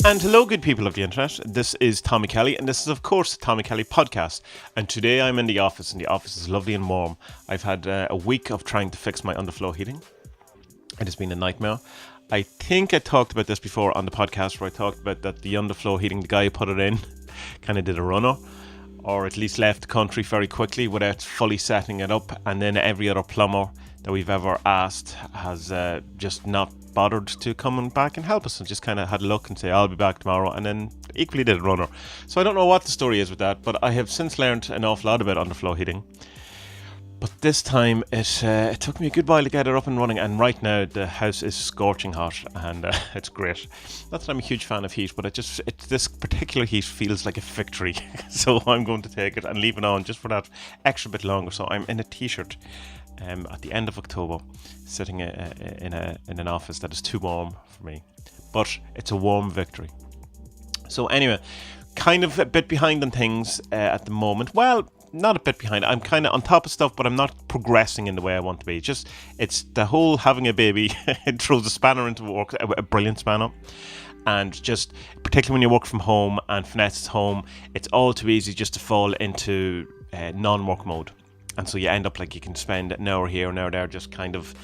And hello, good people of the internet. This is Tommy Kelly, and this is, of course, the Tommy Kelly podcast. And today I'm in the office, and the office is lovely and warm. I've had a week of trying to fix my underflow heating. It has been a nightmare. I think I talked about this before on the podcast, where I talked about that the underflow heating, the guy who put it in, kind of did a runner, or at least left the country very quickly without fully setting it up. And then every other plumber that we've ever asked has just not bothered to come back and help us, and just kind of had a look and say, I'll be back tomorrow, and then equally did a runner. So I don't know what the story is with that, but I have since learned an awful lot about underflow heating. But this time it took me a good while to get it up and running, and right now the house is scorching hot, and it's great. Not that I'm a huge fan of heat, but this particular heat feels like a victory. So I'm going to take it and leave it on just for that extra bit longer. So I'm in a t-shirt at the end of October, sitting in an office that is too warm for me, but it's a warm victory. So anyway, kind of a bit behind on things at the moment. Well, not a bit behind. I'm kind of on top of stuff, but I'm not progressing in the way I want to be. It's the whole having a baby. It throws a spanner into work, a brilliant spanner. And just particularly when you work from home and Finette's home, it's all too easy just to fall into non-work mode. And so you end up like you can spend an hour here, an hour there, just kind of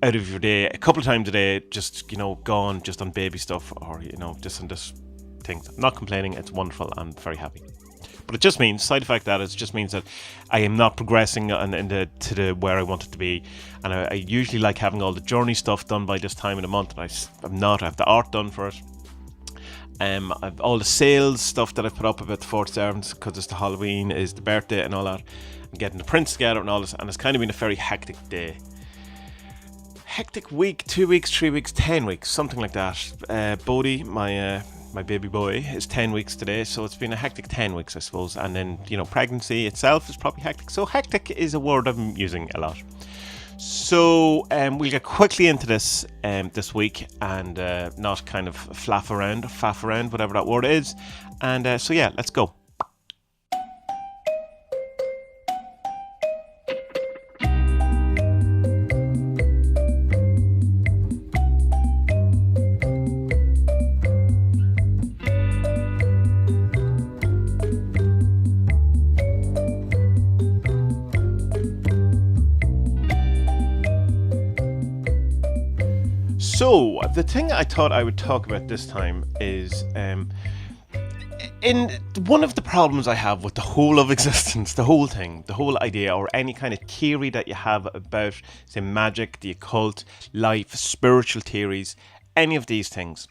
out of your day, a couple of times a day, just, gone just on baby stuff, or, just on this things. I'm not complaining. It's wonderful. I'm very happy. But it just means, side effect that, it just means that I am not progressing to the where I want it to be. And I usually like having all the journey stuff done by this time of the month, and I'm not. I have the art done for it. I've all the sales stuff that I've put up about the 4th servants, because it's the Halloween, is the birthday and all that. I'm getting the prints together and all this, and it's kind of been a very hectic day. Hectic week, 2 weeks, 3 weeks, 10 weeks, something like that. Bodhi, my baby boy, is 10 weeks today, so it's been a hectic 10 weeks, I suppose. And then, pregnancy itself is probably hectic. So hectic is a word I'm using a lot. So we'll get quickly into this week, and not kind of faff around, whatever that word is. And so yeah, let's go. So, the thing I thought I would talk about this time is in one of the problems I have with the whole of existence, the whole thing, the whole idea, or any kind of theory that you have about, say, magic, the occult, life, spiritual theories, any of these things.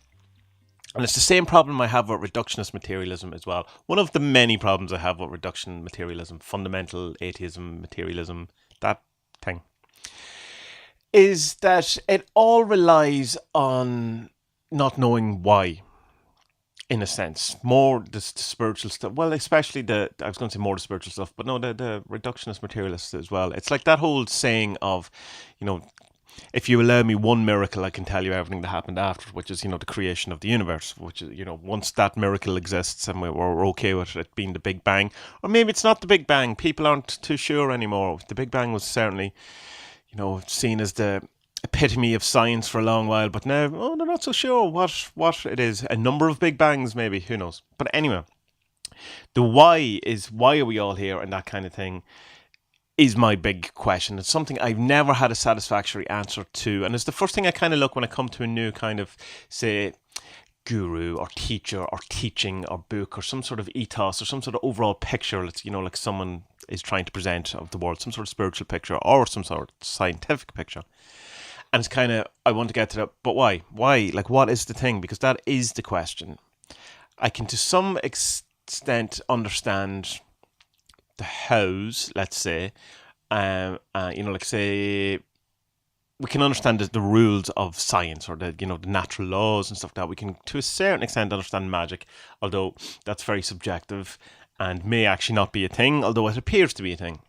And it's the same problem I have with reductionist materialism as well. One of the many problems I have with reduction materialism, fundamental atheism, materialism, that thing, is that it all relies on not knowing why, in a sense. More the spiritual stuff, well, especially I was going to say more the spiritual stuff, but no, the reductionist materialists as well. It's like that whole saying of, if you allow me one miracle, I can tell you everything that happened after, which is, the creation of the universe, which is, once that miracle exists and we're okay with it being the Big Bang, or maybe it's not the Big Bang, people aren't too sure anymore. The Big Bang was certainly, seen as the epitome of science for a long while, but now, they're not so sure what it is. A number of Big Bangs, maybe, who knows. But anyway, the why are we all here, and that kind of thing is my big question. It's something I've never had a satisfactory answer to, and it's the first thing I kind of look when I come to a new kind of, say, guru or teacher or teaching or book or some sort of ethos or some sort of overall picture. Let's, like someone is trying to present of the world, some sort of spiritual picture or some sort of scientific picture. And it's kind of, I want to get to that, but why? Why? Like, what is the thing? Because that is the question. I can to some extent understand the hows, let's say, like say, we can understand the rules of science, or the natural laws and stuff like that. We can to a certain extent understand magic, although that's very subjective and may actually not be a thing, although it appears to be a thing.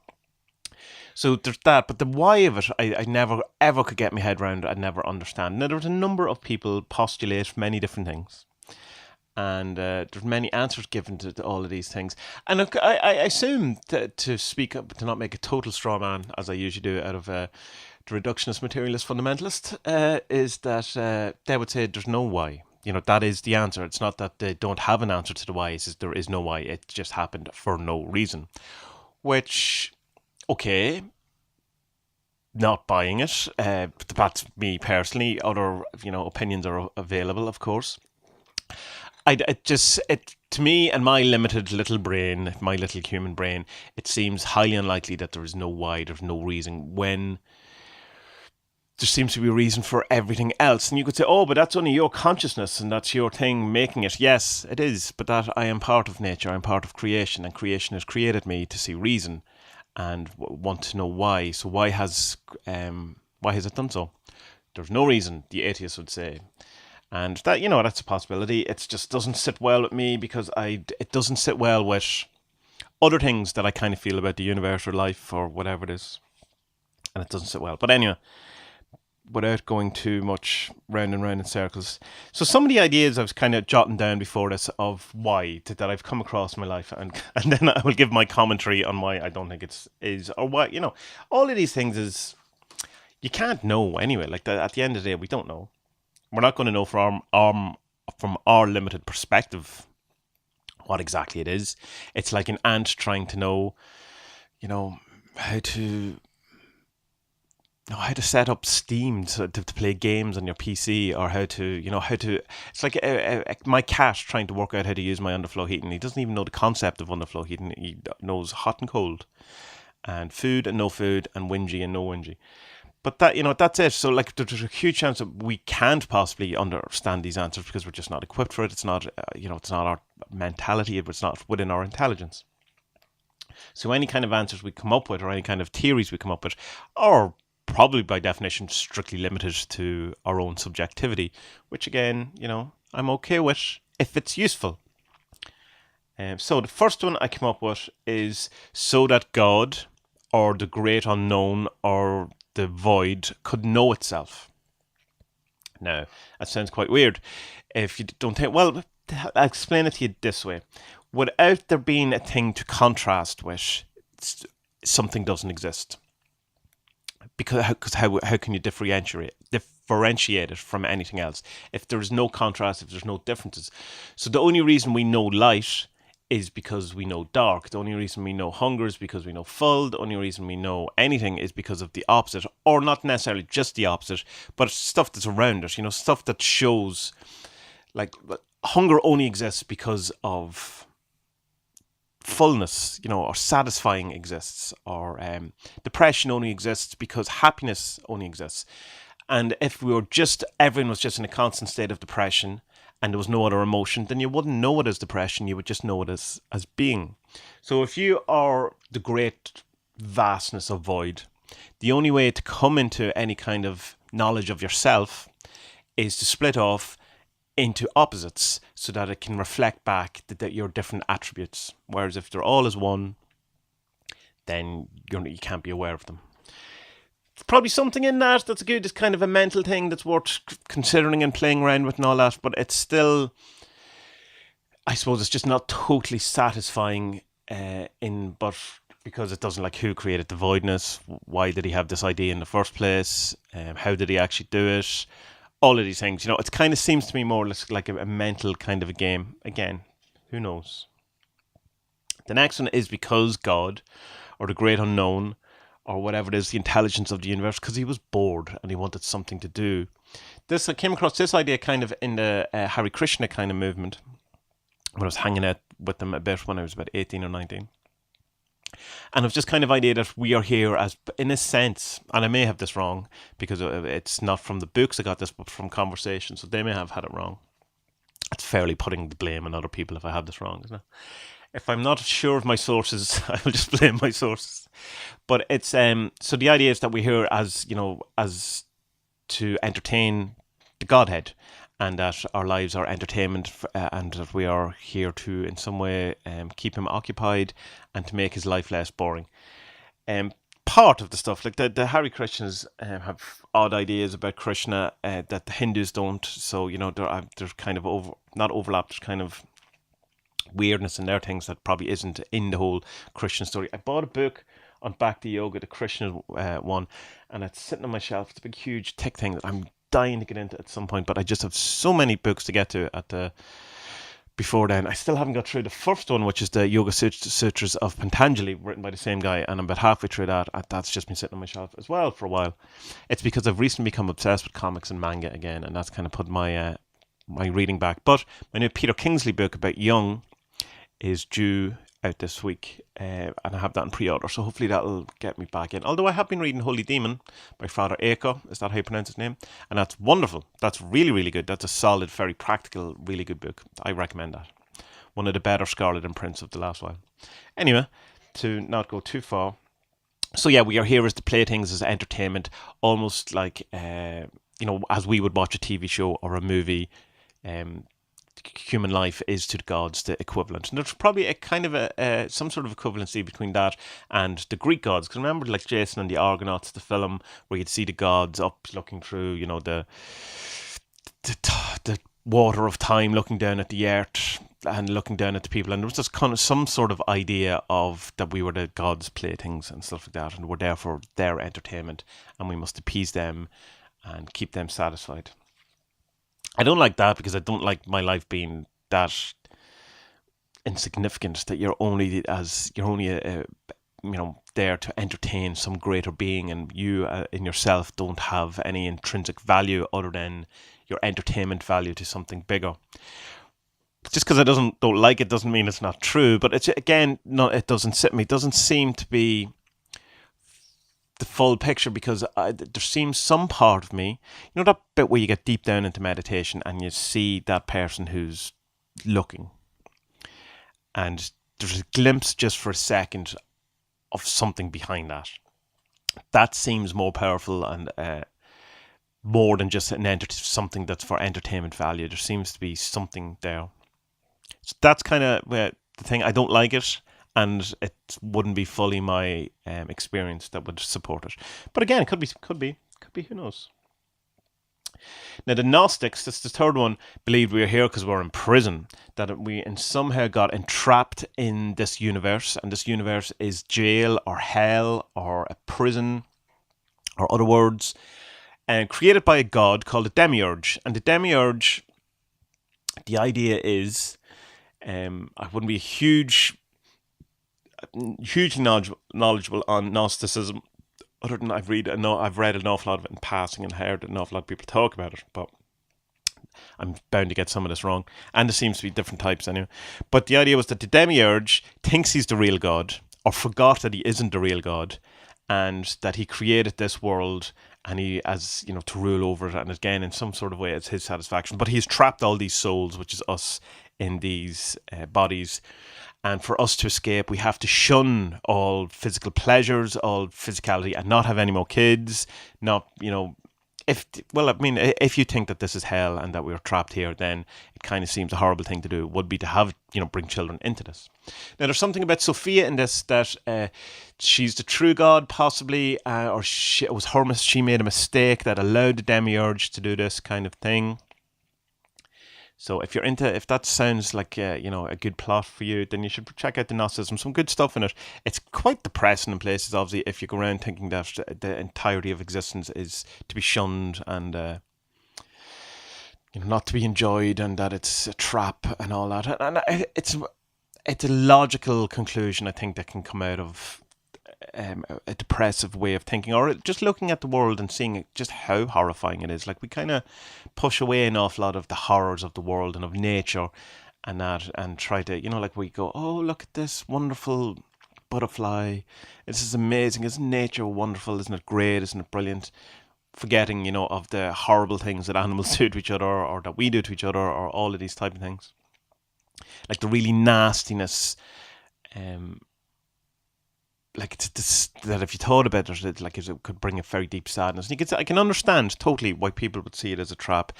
So there's that, but the why of it, I never ever could get my head around. I'd never understand. Now, there's a number of people postulate many different things, and there's many answers given to all of these things. And I assume to speak up, to not make a total straw man, as I usually do, out of the reductionist materialist fundamentalist, is that they would say there's no why. that is the answer. It's not that they don't have an answer to the why. It's just there is no why. It just happened for no reason. Which, okay, not buying it. That's me personally. Other, opinions are available, of course. It to me and my limited little brain, my little human brain, it seems highly unlikely that there is no why, there's no reason, when there seems to be a reason for everything else. And you could say, oh, but that's only your consciousness and that's your thing making it. Yes, it is, but that I am part of nature, I'm part of creation, and creation has created me to see reason and want to know why. So why has it done so? There's no reason, the atheist would say. And that, that's a possibility. It just doesn't sit well with me because it doesn't sit well with other things that I kind of feel about the universe or life or whatever it is. And it doesn't sit well. But anyway, without going too much round and round in circles. So some of the ideas I was kind of jotting down before this of why that I've come across in my life, and then I will give my commentary on why I don't think is or why, all of these things is, you can't know anyway. Like at the end of the day, we don't know. We're not going to know from our limited perspective what exactly it is. It's like an ant trying to know, how to set up Steam to play games on your PC, or how to. It's like my cat trying to work out how to use my underflow heating. He doesn't even know the concept of underflow heating. He knows hot and cold, and food and no food, and whingy and no whingy. But that's it. So like, there's a huge chance that we can't possibly understand these answers because we're just not equipped for it. It's not, it's not our mentality. It's not within our intelligence. So any kind of answers we come up with, or any kind of theories we come up with, are probably by definition strictly limited to our own subjectivity, which again, I'm okay with if it's useful. So the first one I came up with is so that God, or the great unknown, or the void could know itself. Now, that sounds quite weird. If you don't think, well, I'll explain it to you this way. Without there being a thing to contrast with, something doesn't exist. Because how can you differentiate it from anything else if there's no contrast, if there's no differences? So the only reason we know light is because we know dark. The only reason we know hunger is because we know full. The only reason we know anything is because of the opposite, or not necessarily just the opposite, but stuff that's around us, stuff that shows, like, hunger only exists because of fullness, or satisfying exists, or depression only exists because happiness only exists. And if everyone was just in a constant state of depression, and there was no other emotion, then you wouldn't know it as depression, you would just know it as being. So if you are the great vastness of void, the only way to come into any kind of knowledge of yourself is to split off into opposites so that it can reflect back your different attributes. Whereas if they're all as one, then you can't be aware of them. Probably something in that's good. It's kind of a mental thing that's worth considering and playing around with and all that, but it's still, I suppose it's just not totally satisfying but because it doesn't, like, who created the voidness, why did he have this idea in the first place, how did he actually do it, all of these things, it kind of seems to me more or less like a mental kind of a game. Again, who knows? The next one is because God, or the great unknown, or whatever it is, the intelligence of the universe, because he was bored and he wanted something to do. I came across this idea kind of in the Hare Krishna kind of movement when I was hanging out with them a bit when I was about 18 or 19. And it was just kind of idea that we are here as, in a sense, and I may have this wrong because it's not from the books I got this, but from conversation, so they may have had it wrong. It's fairly putting the blame on other people if I have this wrong, isn't it? If I'm not sure of my sources, I will just blame my sources. But it's so the idea is that we're here as to entertain the Godhead, and that our lives are entertainment, and that we are here to in some way keep him occupied and to make his life less boring. Part of the stuff, like the Hare Krishnas have odd ideas about Krishna that the Hindus don't. So there's kind of not overlap. There's kind of weirdness in their things that probably isn't in the whole Christian story. I bought a book on Bhakti Yoga, the Krishna one, and it's sitting on my shelf. It's a big, huge, thick thing that I'm dying to get into at some point, but I just have so many books to get to before then. I still haven't got through the first one, which is the Yoga Sutras of Patanjali, written by the same guy, and I'm about halfway through that. That's just been sitting on my shelf as well for a while. It's because I've recently become obsessed with comics and manga again, and that's kind of put my my reading back. But my new Peter Kingsley book about Jung is due out this week, and I have that in pre-order, so hopefully that'll get me back in. Although I have been reading Holy Demon by Father Eco, is that how you pronounce his name? And that's wonderful. That's really, really good. That's a solid, very practical, really good book. I recommend that. One of the better Scarlet imprints of the last while. Anyway, to not go too far. So yeah, we are here as the playthings, as entertainment, almost like, as we would watch a TV show or a movie. Human life is to the gods the equivalent, and there's probably a kind of some sort of equivalency between that and the Greek gods. Because remember, like Jason and the Argonauts, the film where you'd see the gods up looking through, the water of time, looking down at the earth and looking down at the people, and there was just kind of some sort of idea of that we were the gods' playthings and stuff like that, and we're there for their entertainment, and we must appease them and keep them satisfied. I don't like that because I don't like my life being that insignificant that you're only there to entertain some greater being, and you in yourself don't have any intrinsic value other than your entertainment value to something bigger. Just because I don't like it doesn't mean it's not true, but it's again it doesn't sit me. It doesn't seem to be the full picture, because there seems some part of me, that bit where you get deep down into meditation and you see that person who's looking, and there's a glimpse just for a second of something behind that. That seems more powerful and more than just something that's for entertainment value. There seems to be something there. So that's kind of the thing. I don't like it. And it wouldn't be fully my experience that would support it. But again, it could be. Who knows? Now, the Gnostics, that's the third one, believed we were here because we're in prison. That we somehow got entrapped in this universe, and this universe is jail or hell or a prison or other words, and created by a god called a demiurge. And the demiurge, the idea is, I wouldn't be hugely knowledgeable on Gnosticism, other than I've read an awful lot of it in passing and heard an awful lot of people talk about it, but I'm bound to get some of this wrong, and there seems to be different types anyway. But the idea was that the demiurge thinks he's the real god, or forgot that he isn't the real god, and that he created this world and he, as to rule over it, and again in some sort of way it's his satisfaction, but he's trapped all these souls, which is us, in these bodies. And for us to escape, we have to shun all physical pleasures, all physicality, and not have any more kids. If you think that this is hell and that we're trapped here, then it kind of seems a horrible thing to do. Would be to have, bring children into this. Now, there's something about Sophia in this that she's the true god, possibly, it was her. She made a mistake that allowed the demiurge to do this kind of thing. So if that sounds like a good plot for you, then you should check out the Gnosticism. Some good stuff in it. It's quite depressing in places, obviously, if you go around thinking that the entirety of existence is to be shunned and not to be enjoyed, and that it's a trap and all that. And it's a logical conclusion, I think, that can come out of a depressive way of thinking, or just looking at the world and seeing just how horrifying it is. Like, we kind of push away an awful lot of the horrors of the world and of nature and that, and try to, like, we go, oh, look at this wonderful butterfly, this is amazing, isn't nature wonderful, isn't it great, isn't it brilliant, forgetting, of the horrible things that animals do to each other, or that we do to each other, or all of these type of things, like the really nastiness, like that if you thought about it, it could bring a very deep sadness. And I can understand totally why people would see it as a trap,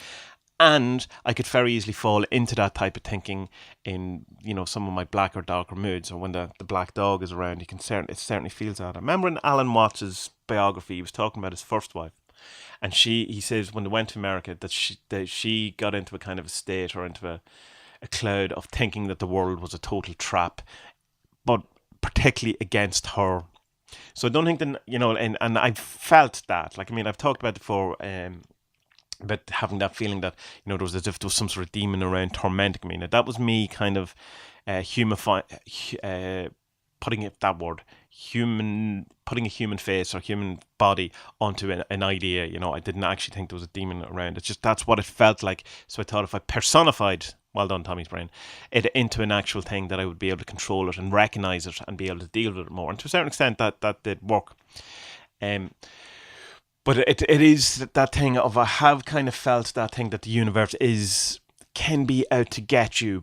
and I could very easily fall into that type of thinking in some of my black or darker moods, or when the black dog is around. It certainly feels that. I remember in Alan Watts's biography, he was talking about his first wife, and he says when they went to America that she got into a kind of a state, or into a cloud of thinking that the world was a total trap, but particularly against her. So I don't think that, and I've felt that. Like, I've talked about it before, but having that feeling that, there was as if there was some sort of demon around tormenting me. Now that was me kind of humify, putting it that word, putting a human face or human body onto an idea. I didn't actually think there was a demon around. It's just that's what it felt like. So I thought if I personified, well done, Tommy's brain, it into an actual thing, that I would be able to control it and recognize it and be able to deal with it more. And to a certain extent, that did work. Um, but it is that thing of, I have kind of felt that thing that the universe can be out to get you,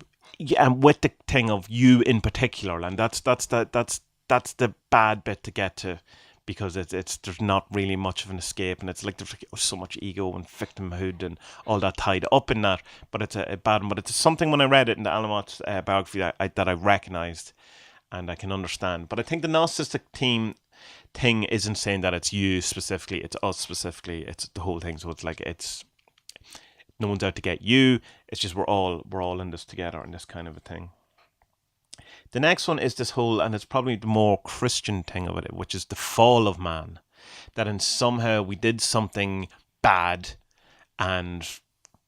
and with the thing of you in particular, and that's the bad bit to get to, because it's there's not really much of an escape, and it's like there's so much ego and victimhood and all that tied up in that. But it's a bad one. But it's something, when I read it in the Alamot's biography, that I recognised and I can understand. But I think the narcissistic thing isn't saying that it's you specifically, it's us specifically, it's the whole thing. So it's like, it's no one's out to get you. It's just we're all in this together, and this kind of a thing. The next one is this whole, and it's probably the more Christian thing of it, which is the fall of man. That in somehow we did something bad, and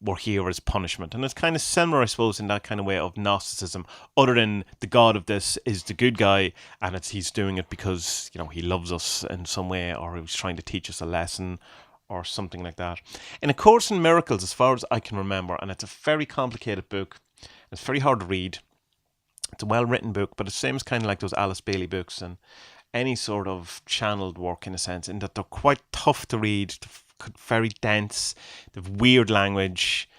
we're here as punishment. And it's kind of similar, I suppose, in that kind of way of Gnosticism, other than the God of this is the good guy, and he's doing it because, he loves us in some way, or he's trying to teach us a lesson, or something like that. In A Course in Miracles, as far as I can remember, and it's a very complicated book, it's very hard to read, it's a well-written book, but it seems kind of like those Alice Bailey books and any sort of channeled work, in a sense, in that they're quite tough to read, very dense, they have weird language,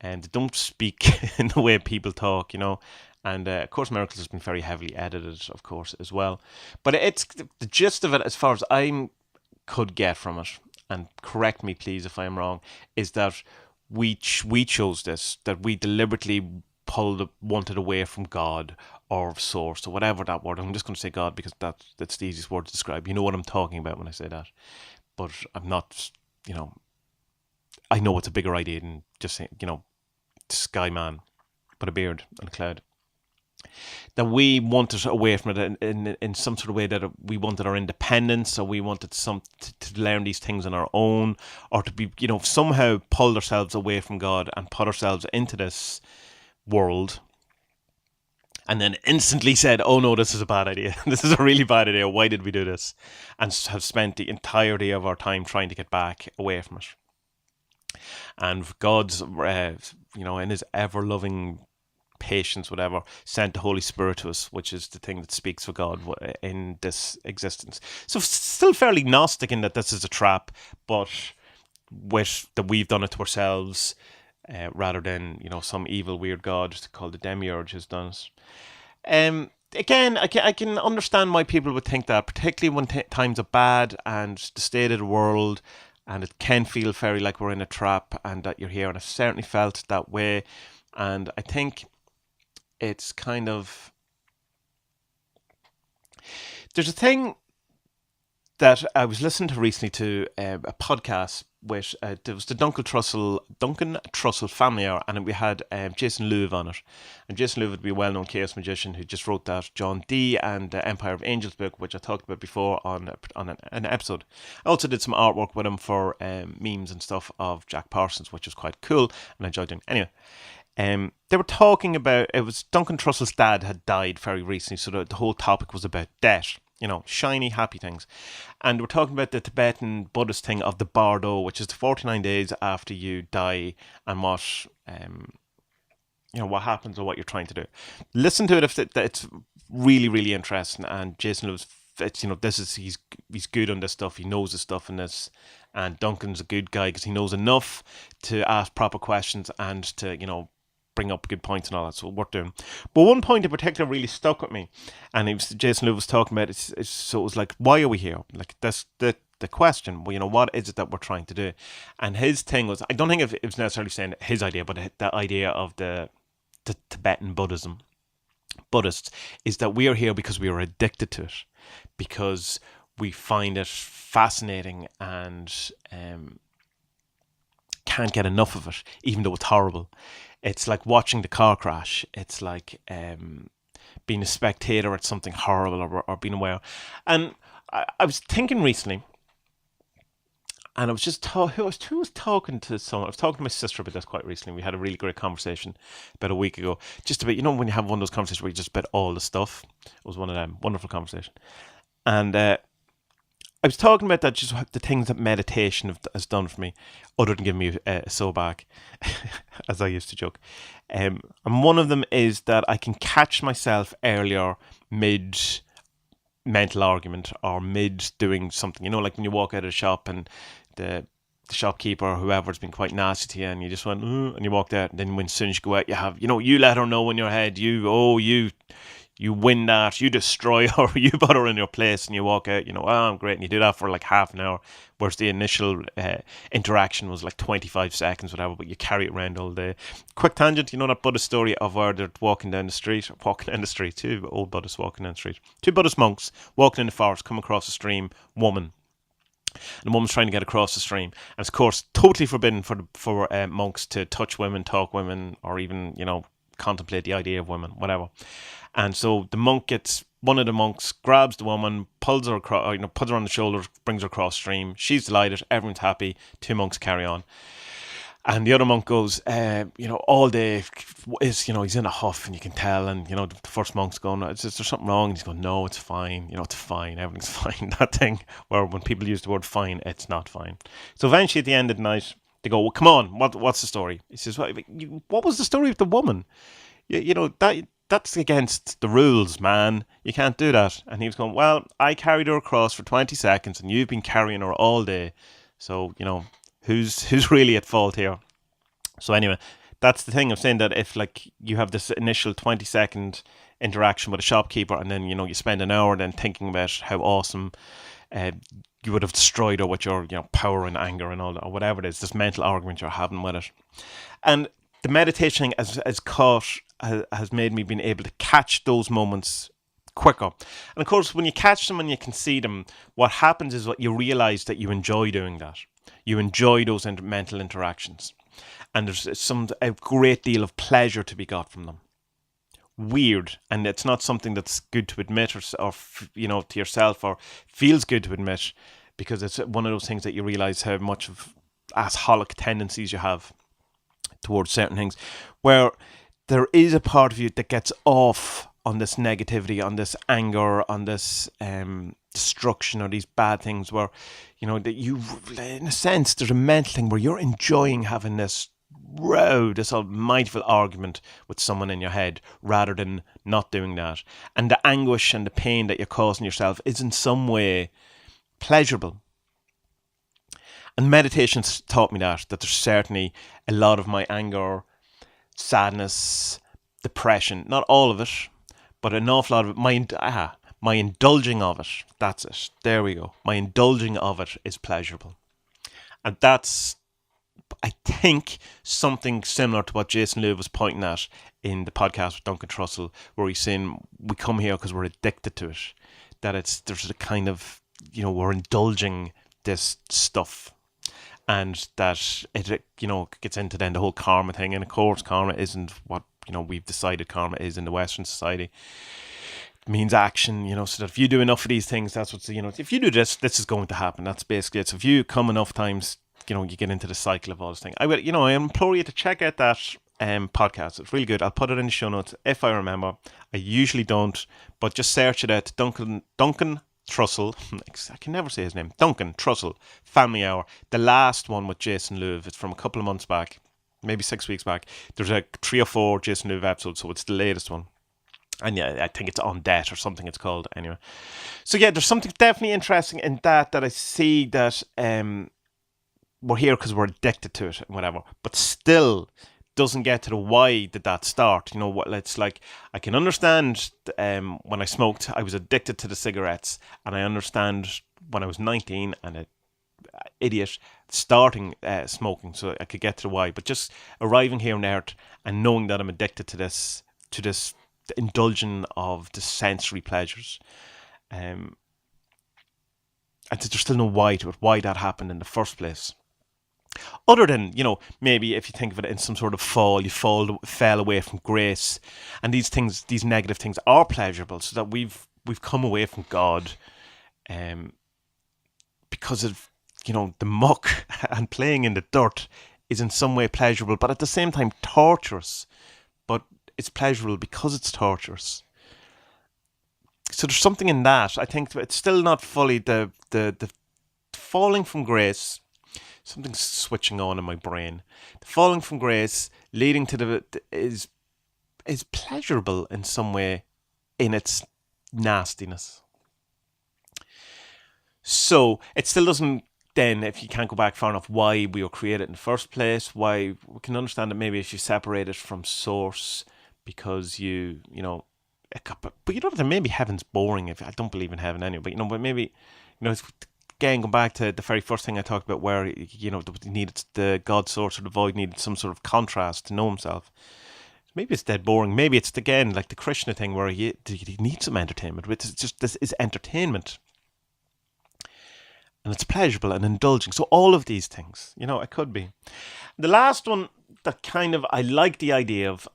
and they don't speak in the way people talk, And of course, Miracles has been very heavily edited, of course, as well. But it's the gist of it, as far as I could get from it, and correct me please if I'm wrong, is that we chose this, that we deliberately wanted away from God or source or whatever that word. I'm just going to say God because that's the easiest word to describe. You know what I'm talking about when I say that. But I'm not, I know it's a bigger idea than just saying, sky man, but a beard and a cloud. That we wanted away from it in some sort of way, that we wanted our independence, or we wanted to learn these things on our own, or to be, somehow pulled ourselves away from God and put ourselves into this world, and then instantly said, oh no, this is a bad idea. This is a really bad idea. Why did we do this? And have spent the entirety of our time trying to get back away from it. And God's, in his ever-loving patience, whatever, sent the Holy Spirit to us, which is the thing that speaks for God in this existence. So still fairly Gnostic in that this is a trap, but with that we've done it to ourselves, rather than, some evil weird god called the Demiurge has done it. Again, I can understand why people would think that, particularly when times are bad and the state of the world, and it can feel very like we're in a trap and that you're here, and I've certainly felt that way. And I think it's kind of, there's a thing that I was listening to recently, to a podcast with there was the Duncan Trussell family hour, and we had Jason Louv on it. And Jason Louv would be a well-known chaos magician who just wrote that John Dee and Empire of Angels book, which I talked about before on an episode. I also did some artwork with him for memes and stuff of Jack Parsons, which was quite cool, and I enjoyed doing. Anyway, they were talking about, it was Duncan Trussell's dad had died very recently, so the whole topic was about death. Shiny, happy things. And we're talking about the Tibetan Buddhist thing of the Bardo, which is the 49 days after you die, and what, what happens or what you're trying to do. Listen to it if it's really, really interesting. And Jason Lewis, he's good on this stuff. He knows his stuff in this. And Duncan's a good guy because he knows enough to ask proper questions and to, bring up good points and all that, so worth doing. But one point in particular really stuck with me, and Jason Lewis was talking about it. So it was like, why are we here? Like, that's the question. Well, what is it that we're trying to do? And his thing was, I don't think it was necessarily saying his idea, but the idea of the Tibetan Buddhists is that we are here because we are addicted to it, because we find it fascinating and can't get enough of it, even though it's horrible. It's like watching the car crash. It's like being a spectator at something horrible, or being aware. And I was thinking recently, And I was just who was talking to someone. I was talking to my sister about this quite recently. We had a really great conversation about a week ago, just about, when you have one of those conversations where you just about all the stuff. It was one of them, wonderful conversation. And I was talking about that, just the things that meditation has done for me, other than giving me a sore back, as I used to joke. And one of them is that I can catch myself earlier mid mental argument or mid doing something. Like when you walk out of the shop and the shopkeeper or whoever's been quite nasty to you, and you just went, and you walked out. And then as soon as you go out, you have, you let her know in your head, you win that, you destroy her, you put her in your place, and you walk out, I'm great. And you do that for like half an hour, whereas the initial interaction was like 25 seconds, whatever, but you carry it around all day. Quick tangent, that Buddhist story of where they're walking down the street, two old Buddhists walking down the street, two Buddhist monks walking in the forest, come across a stream, woman. And the woman's trying to get across the stream. And it's, of course, totally forbidden for monks to touch women, talk women, or even, contemplate the idea of women, whatever. And so one of the monks grabs the woman, pulls her across, puts her on the shoulder, brings her across stream. She's delighted, everyone's happy. Two monks carry on. And the other monk goes, all day is, he's in a huff, and you can tell. And, the first monk's going, is there something wrong? And he's going, no, it's fine. It's fine. Everything's fine. That thing where when people use the word fine, it's not fine. So eventually at the end of the night, they go, well, come on, what's the story? He says, what was the story with the woman? That's against the rules, man. You can't do that. And he was going, well, I carried her across for 20 seconds and you've been carrying her all day. So, who's really at fault here? So anyway, that's the thing. I'm saying that if you have this initial 20-second interaction with a shopkeeper, and then, you spend an hour then thinking about how awesome you would have destroyed her with your, power and anger and all that, or whatever it is, this mental argument you're having with it. And the meditation has made me being able to catch those moments quicker. And of course, when you catch them and you can see them, what happens is what you realize that you enjoy doing that. You enjoy those mental interactions. And there's a great deal of pleasure to be got from them. Weird. And it's not something that's good to admit or to yourself, or feels good to admit, because it's one of those things that you realize how much of assholic tendencies you have towards certain things, where there is a part of you that gets off on this negativity, on this anger, on this destruction, or these bad things, where that you, in a sense, there's a mental thing where you're enjoying having this row, this mindful argument with someone in your head, rather than not doing that. And the anguish and the pain that you're causing yourself is in some way pleasurable. And meditation's taught me that there's certainly a lot of my anger, sadness, depression, not all of it, but an awful lot of it, my indulging of it, that's it, there we go, my indulging of it is pleasurable. And that's, I think, something similar to what Jason Lewis was pointing at in the podcast with Duncan Trussell, where he's saying we come here because we're addicted to it, that there's a kind of, we're indulging this stuff. And that it gets into then the whole karma thing. And of course, karma isn't what, we've decided karma is in the Western society. It means action, so that if you do enough of these things, that's what's, if you do this is going to happen. That's basically it. So if you come enough times, you get into the cycle of all this thing. I implore you to check out that podcast. It's really good. I'll put it in the show notes if I remember. I usually don't, but just search it out. Duncan Trussell, I can never say his name, Duncan Trussell, Family Hour, the last one with Jason Lewis. It's from a couple of months back, maybe 6 weeks back. There's 3 or 4 Jason Lewis episodes, so it's the latest one. And yeah, I think it's on debt or something it's called anyway. So yeah, there's something definitely interesting in that I see that we're here because we're addicted to it and whatever, but still doesn't get to the why did that start. It's like, I can understand when I smoked, I was addicted to the cigarettes, and I understand when I was 19 and an idiot starting smoking, so I could get to the why. But just arriving here on Earth and knowing that I'm addicted to this indulging of the sensory pleasures, and there's still no why to it, why that happened in the first place. Other than, maybe if you think of it in some sort of fall, you fell away from grace, and these negative things are pleasurable, so that we've come away from God, because of the muck and playing in the dirt is in some way pleasurable, but at the same time torturous. But it's pleasurable because it's torturous. So there's something in that. I think it's still not fully the falling from grace. Something's switching on in my brain. The falling from grace leading to is pleasurable in some way in its nastiness. So it still doesn't, then, if you can't go back far enough, why we were created in the first place, why we can understand that maybe if you separate it from source because but you know, maybe heaven's boring. If I don't believe in heaven anyway, but maybe, again, going back to the very first thing I talked about, where needed the God source or the void needed some sort of contrast to know himself. Maybe it's dead boring. Maybe it's again like the Krishna thing where he needs some entertainment. It's just, this is entertainment, and it's pleasurable and indulging. So all of these things, it could be. The last one that kind of I do like the idea of,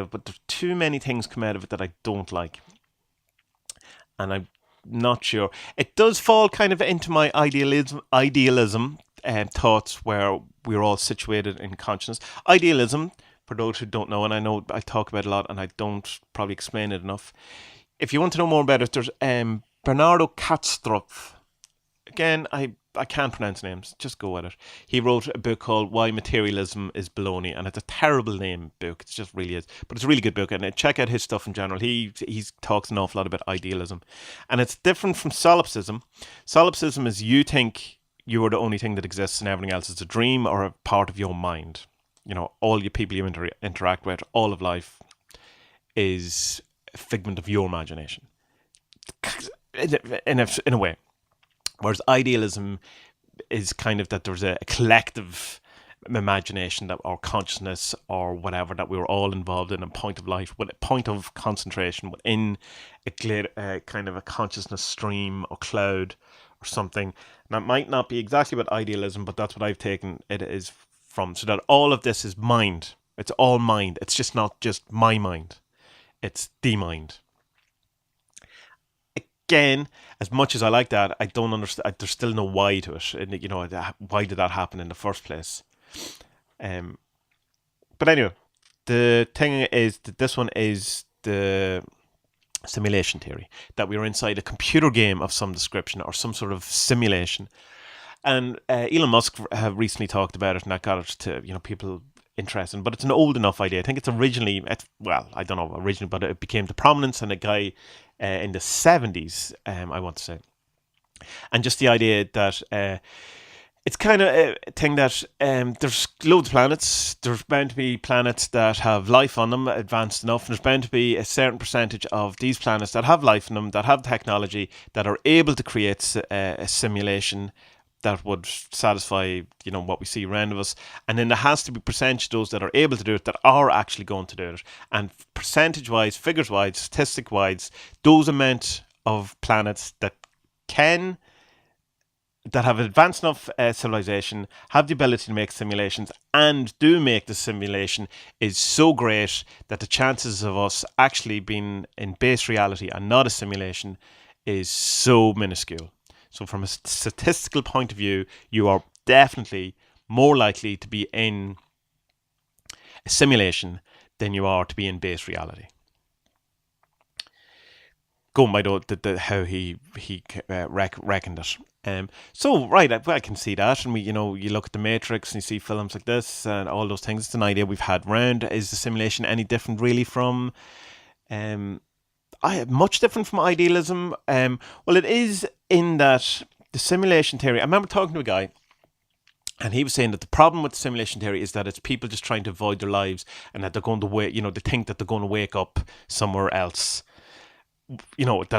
but there's too many things come out of it that I don't like, and I'm not sure. It does fall kind of into my idealism thoughts, where we're all situated in consciousness. Idealism, for those who don't know, and I know I talk about it a lot and I don't probably explain it enough. If you want to know more about it, there's Bernardo Kastrup. Again, I can't pronounce names, just go with it. He wrote a book called Why Materialism is Baloney, and it's a terrible name book. It just really is. But it's a really good book, and check out his stuff in general. He talks an awful lot about idealism. And it's different from solipsism. Solipsism is you think you are the only thing that exists and everything else is a dream or a part of your mind. All your people you interact with, all of life is a figment of your imagination. In a way. Whereas idealism is kind of that there's a collective imagination that our consciousness or whatever that we were all involved in a point of life, with a point of concentration within a kind of a consciousness stream or cloud or something. And that might not be exactly what idealism, but that's what I've taken it is from. So that all of this is mind. It's all mind. It's just not just my mind. It's the mind. Again, as much as I like that, I don't understand. There's still no why to it. And, why did that happen in the first place? But anyway, the thing is that this one is the simulation theory, that we are inside a computer game of some description or some sort of simulation. And Elon Musk have recently talked about it, and that got it to people interesting. But it's an old enough idea. I think it's originally, I don't know originally, but it became to prominence in a guy in the 70s, I want to say. And just the idea that it's kind of a thing that there's loads of planets. There's bound to be planets that have life on them, advanced enough. And there's bound to be a certain percentage of these planets that have life in them, that have technology, that are able to create a simulation that would satisfy, what we see around us. And then there has to be percentage of those that are able to do it, that are actually going to do it. And percentage-wise, figures-wise, statistic-wise, those amount of planets that have advanced enough civilization, have the ability to make simulations, and do make the simulation is so great that the chances of us actually being in base reality and not a simulation is so minuscule. So from a statistical point of view, you are definitely more likely to be in a simulation than you are to be in base reality. Going by how he reckoned it. So right, I can see that, and you look at the Matrix and you see films like this and all those things. It's an idea we've had round. Is the simulation any different really from much different from idealism? Well, it is in that the simulation theory. I remember talking to a guy, and he was saying that the problem with the simulation theory is that it's people just trying to avoid their lives, and that they're going to wait. They think that they're going to wake up somewhere else. And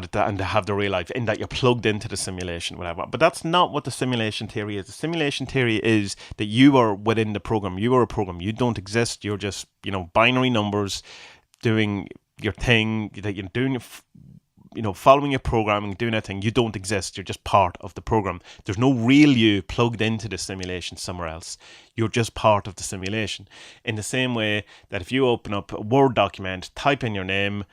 to have the real life, in that you're plugged into the simulation, whatever. But that's not what the simulation theory is. The simulation theory is that you are within the program. You are a program. You don't exist. You're just, binary numbers doing your thing, that you're doing, following your programming, doing that thing. You don't exist. You're just part of the program. There's no real you plugged into the simulation somewhere else. You're just part of the simulation. In the same way that if you open up a Word document, type in your name,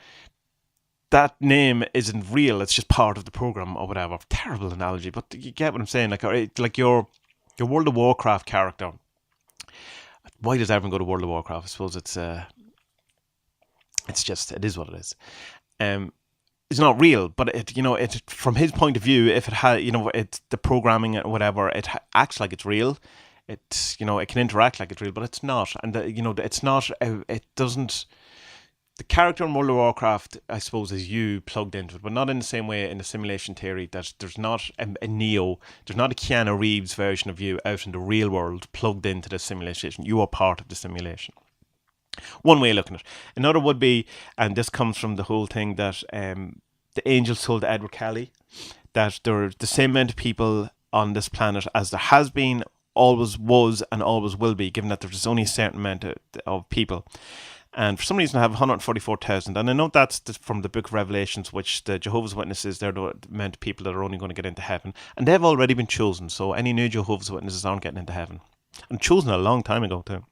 that name isn't real. It's just part of the program or whatever. Terrible analogy, but you get what I'm saying. Like your World of Warcraft character. Why does everyone go to World of Warcraft? I suppose it's just, it is what it is. It's not real, but it from his point of view, if it had, it's the programming or whatever, it acts like it's real. It can interact like it's real, but it's not. And it's not. It doesn't. The character in World of Warcraft, I suppose, is you plugged into it, but not in the same way in the simulation theory that there's not a Neo, there's not a Keanu Reeves version of you out in the real world plugged into the simulation. You are part of the simulation. One way of looking at it. Another would be, and this comes from the whole thing that the angels told Edward Kelly that there are the same amount of people on this planet as there has been, always was, and always will be, given that there's only a certain amount of people. And for some reason, I have 144,000. And I know that's from the Book of Revelations, which the Jehovah's Witnesses, they're the amount of people that are only going to get into heaven. And they've already been chosen. So any new Jehovah's Witnesses aren't getting into heaven. And chosen a long time ago, too.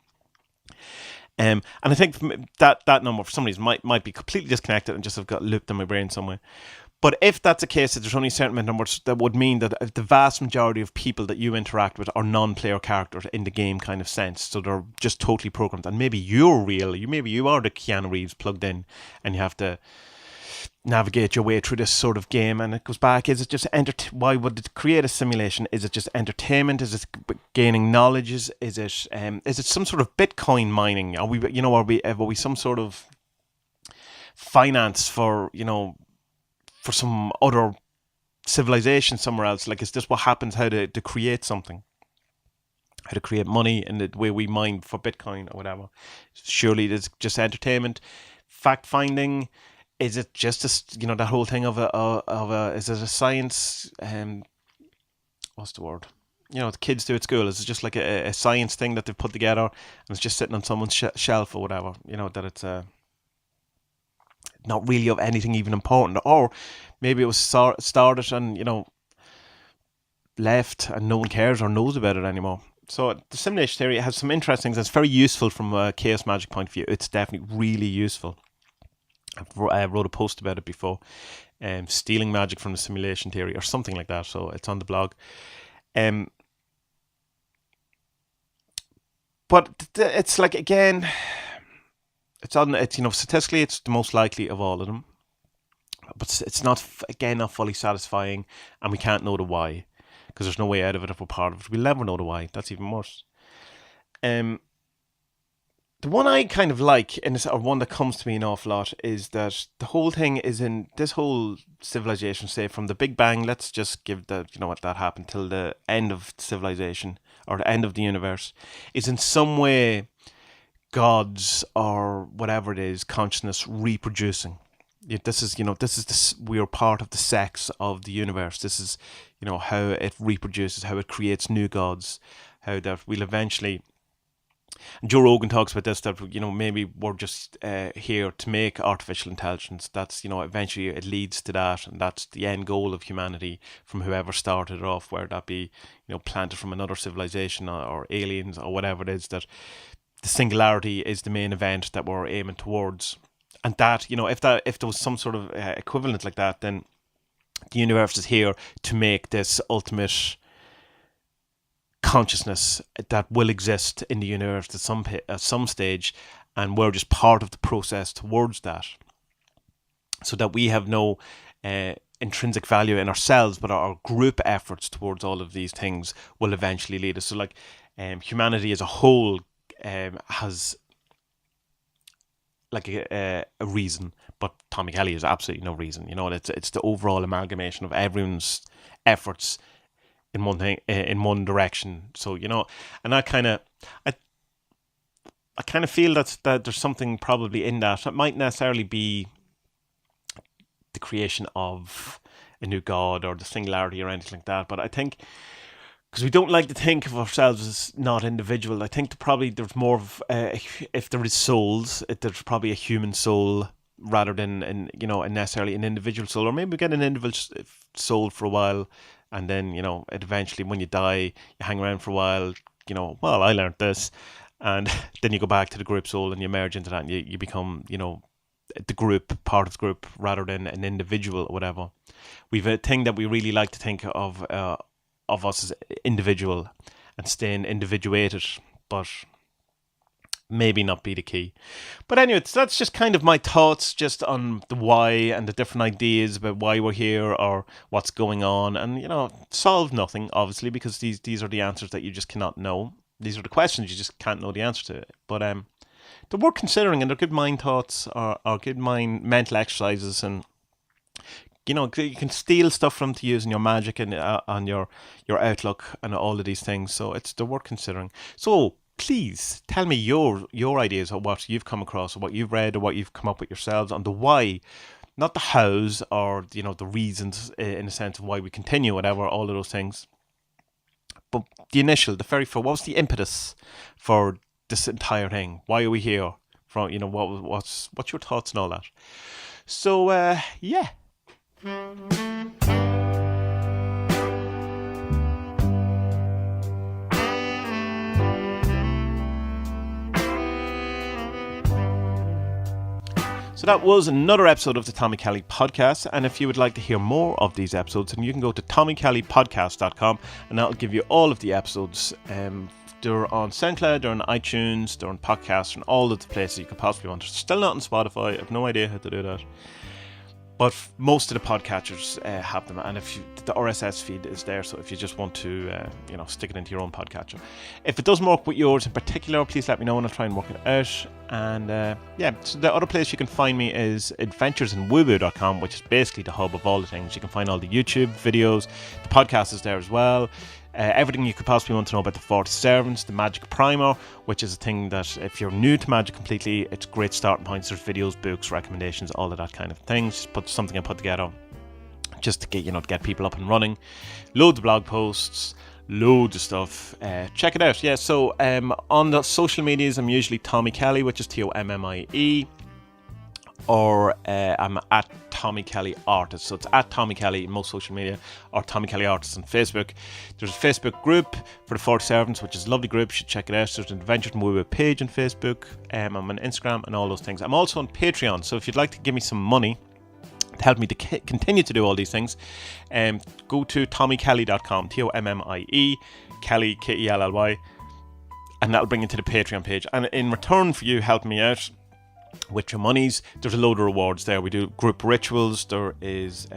And I think that number, for some reason, might be completely disconnected and just have got looped in my brain somewhere. But if that's the case, that there's only a certain amount of numbers, that would mean that the vast majority of people that you interact with are non-player characters in the game kind of sense. So they're just totally programmed. And maybe you're real. Maybe you are the Keanu Reeves plugged in and you have to navigate your way through this sort of game. And it goes back, is it just why would it create a simulation? Is it just entertainment? Is it gaining knowledge? Is it some sort of Bitcoin mining? Are we some sort of finance for some other civilization somewhere else? Like, is this what happens, how to create something? How to create money in the way we mine for Bitcoin or whatever? Surely it's just entertainment. Fact finding, is it just that whole thing of is it a science, what's the word? The kids do at school. Is it just like a science thing that they've put together and it's just sitting on someone's shelf or whatever? That it's not really of anything even important, or maybe it was started and left and no one cares or knows about it anymore. So the simulation theory has some interesting things. It's very useful from a chaos magic point of view. It's definitely really useful. I wrote a post about it before, stealing magic from the simulation theory or something like that. So it's on the blog. But it's like, again, statistically it's the most likely of all of them, but it's not fully satisfying, and we can't know the why because there's no way out of it if we're part of it. We'll never know the why. That's even worse. The one I kind of like, or one that comes to me an awful lot, is that the whole thing is in this whole civilization, say from the Big Bang, let's just give that happened till the end of civilization or the end of the universe, is in some way gods or whatever it is, consciousness reproducing. We are part of the sex of the universe. This is, how it reproduces, how it creates new gods, how that we'll eventually. Joe Rogan talks about this, that maybe we're just here to make artificial intelligence. That's eventually it leads to that, and that's the end goal of humanity from whoever started it off, whether that be planted from another civilization or aliens or whatever it is, that the singularity is the main event that we're aiming towards. And that, if there was some sort of equivalent like that, then the universe is here to make this ultimate consciousness that will exist in the universe at some stage, and we're just part of the process towards that, so that we have no intrinsic value in ourselves, but our group efforts towards all of these things will eventually lead us. So like humanity as a whole has like a reason, but Tommy Kelly has absolutely no reason. It's the overall amalgamation of everyone's efforts in one thing, in one direction. So and I kind of feel that there's something probably in that. It might necessarily be the creation of a new god or the singularity or anything like that, but I think, because we don't like to think of ourselves as not individual, I think there's more of if there is souls, there's probably a human soul rather than necessarily an individual soul, or maybe we get an individual soul for a while, and then it eventually, when you die, you hang around for a while. Well, I learned this, and then you go back to the group soul and you merge into that, and you become the group, part of the group, rather than an individual or whatever. We've a thing that we really like to think of us as individual and staying individuated, but maybe not be the key. But anyway, that's just kind of my thoughts just on the why and the different ideas about why we're here or what's going on. And, solve nothing, obviously, because these are the answers that you just cannot know. These are the questions you just can't know the answer to. But they're worth considering, and they're good mind thoughts or good mind mental exercises. And, you can steal stuff from to use in your magic and on your outlook and all of these things. So they're worth considering. So please tell me your ideas of what you've come across or what you've read or what you've come up with yourselves on the why, not the hows or the reasons in the sense of why we continue, whatever, all of those things. But the very first, what was the impetus for this entire thing? Why are we here? From what's your thoughts and all that? So yeah. So that was another episode of the Tommy Kelly podcast. And if you would like to hear more of these episodes, then you can go to tommykellypodcast.com and that'll give you all of the episodes. They're on SoundCloud, they're on iTunes, they're on podcasts, and all of the places you could possibly want. Still not on Spotify. I have no idea how to do that. But most of the podcatchers have them, and the RSS feed is there. So if you just want to, stick it into your own podcatcher, if it doesn't work with yours in particular, please let me know, and I'll try and work it out. And so the other place you can find me is adventuresinwooboo.com, which is basically the hub of all the things. You can find all the YouTube videos, the podcast is there as well. Everything you could possibly want to know about the 40 Servants, the Magic Primer, which is a thing that if you're new to Magic completely, it's great starting points. There's videos, books, recommendations, all of that kind of thing. Just put something I put together just to get to get people up and running. Loads of blog posts, loads of stuff. Check it out. Yeah, so on the social medias, I'm usually Tommy Kelly, which is TOMMIE, or I'm at Tommy Kelly Artist. So it's at Tommy Kelly in most social media, or Tommy Kelly Artist on Facebook. There's a Facebook group for the 40 Servants, which is a lovely group. You should check it out. There's an Adventures in Wooboo page on Facebook. I'm on Instagram and all those things. I'm also on Patreon. So if you'd like to give me some money to help me to continue to do all these things, go to tommykelly.com, TOMMIE, Kelly, KELLY, and that'll bring you to the Patreon page. And in return for you helping me out with your monies, there's a load of rewards there. We do group rituals. There is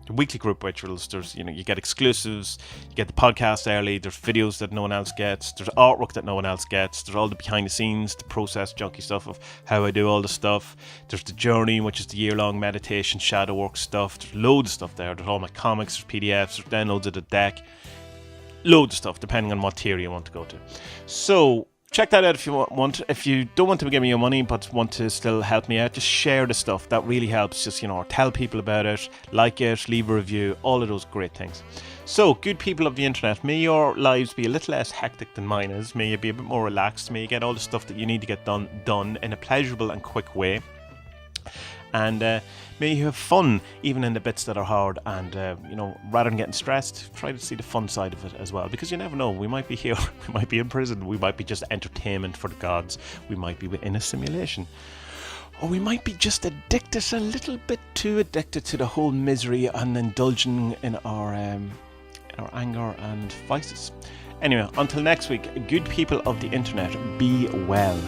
weekly group rituals. There's you get exclusives. You get the podcast early. There's videos that no one else gets. There's artwork that no one else gets. There's all the behind the scenes, the process junky stuff of how I do all the stuff. There's the journey, which is the year-long meditation, shadow work stuff. There's loads of stuff there. There's all my comics, there's PDFs, there's downloads of the deck. Loads of stuff depending on what tier you want to go to. So check that out if you want. If you don't want to give me your money but want to still help me out, just share the stuff. That really helps. Just, tell people about it, like it, leave a review, all of those great things. So, good people of the internet, may your lives be a little less hectic than mine is. May you be a bit more relaxed. May you get all the stuff that you need to get done in a pleasurable and quick way. And may you have fun even in the bits that are hard, and rather than getting stressed, try to see the fun side of it as well, because you never know, we might be here, we might be in prison, we might be just entertainment for the gods, we might be in a simulation, or we might be just addicted, a little bit too addicted to the whole misery and indulging in our anger and vices. Anyway, until next week, good people of the internet, be well.